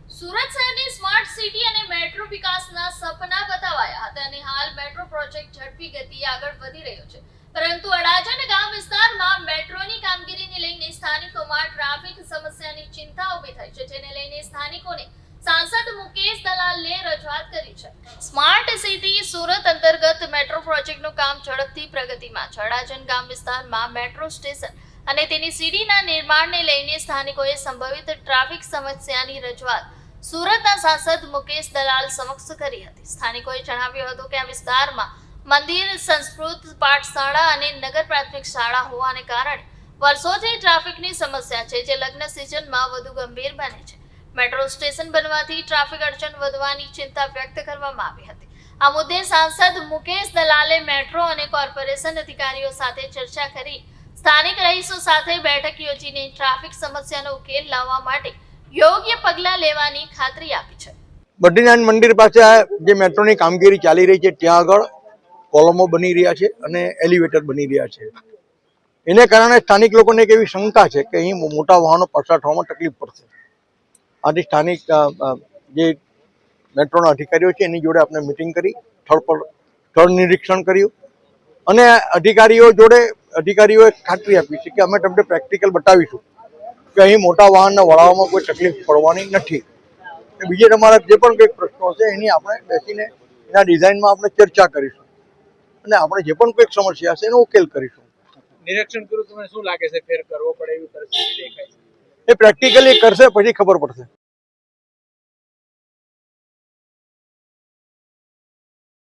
સુરત શહેરની smart city અને metro વિકાસના સપના બતાવાયા હતા અને હાલ મેટ્રો પ્રોજેક્ટ ઝડપી ગતિએ આગળ વધી રહ્યો છે, પરંતુ અડાજણ ગામ વિસ્તારમાં મેટ્રોની કામગીરીને લઈને સ્થાનિકોમાં ટ્રાફિક સમસ્યાની ચિંતા ઊભી થઈ છે, જેને લઈને સ્થાનિકોને સાંસદ મુકેશ દલાલને રજૂઆત કરી છે। સ્માર્ટ સિટી સુરત અંતર્ગત મેટ્રો પ્રોજેક્ટનું કામ ઝડપથી પ્રગતિમાં છે। અડાજણ ગામ વિસ્તારમાં મેટ્રો સ્ટેશન અને તેની સીડીના નિર્માણને લઈને સ્થાનિકોએ સંભવિત ટ્રાફિક સમસ્યાની રજૂઆત સુરતના સાંસદ મુકેશ દલાલ સમક્ષ કરી હતી। સ્થાનિકોએ જણાવ્યું હતું કે આ વિસ્તારમાં મંદિર, સંસ્કૃત પાઠશાળા અને નગર પ્રાથમિક શાળા હોવાને કારણે વર્ષોથી ટ્રાફિકની સમસ્યા છે, જે લગ્ન સિઝનમાં વધુ ગંભીર બને છે। મેટ્રો સ્ટેશન બનવાથી ટ્રાફિક અડચણ વધવાની ચિંતા વ્યક્ત કરવામાં આવી હતી। આ મુદ્દે સાંસદ મુકેશ દલાલે મેટ્રો અને કોર્પોરેશન અધિકારીઓ સાથે ચર્ચા કરી સ્થાનિક રહીશો સાથે બેઠક યોજીને ટ્રાફિક સમસ્યાનો ઉકેલ લાવવા માટે યોગ્ય પગલાં લેવાની ખાતરી આપી છે। બદ્રીનાથ મંદિર પાસે જે મેટ્રોની કામગીરી ચાલી રહી છે, ત્યાં આગળ કોલમો બની રહ્યા છે અને એલિવેટર બની રહ્યા છે। એને કારણે સ્થાનિક લોકોને એક એવી શંકા છે કે અહીં મોટા વાહનો પસાર થવામાં તકલીફ પડશે। આથી સ્થાનિક જે મેટ્રોના અધિકારીઓ છે એની જોડે આપણે મિટિંગ કરી સ્થળ નિરીક્ષણ કર્યું અને અધિકારીઓએ ખાતરી આપી છે કે અમે તમને પ્રેક્ટિકલ બતાવીશું કે અહીં મોટા વાહનને વળાવવામાં કોઈ તકલીફ પડવાની નથી। બીજે તમારા જે પણ કંઈક પ્રશ્નો હશે એની આપણે બેસીને એના ડિઝાઇનમાં આપણે ચર્ચા કરીશું અને આપણે જે પણ કંઈક સમસ્યા હશે એનો ઉકેલ કરીશું। નિરીક્ષણ કર્યું, તમને શું લાગે છે ફેર કરવો પડે એવી પરિસ્થિતિ દેખાય છે? એ પ્રેક્ટિકલી કરશે પછી ખબર પડશે।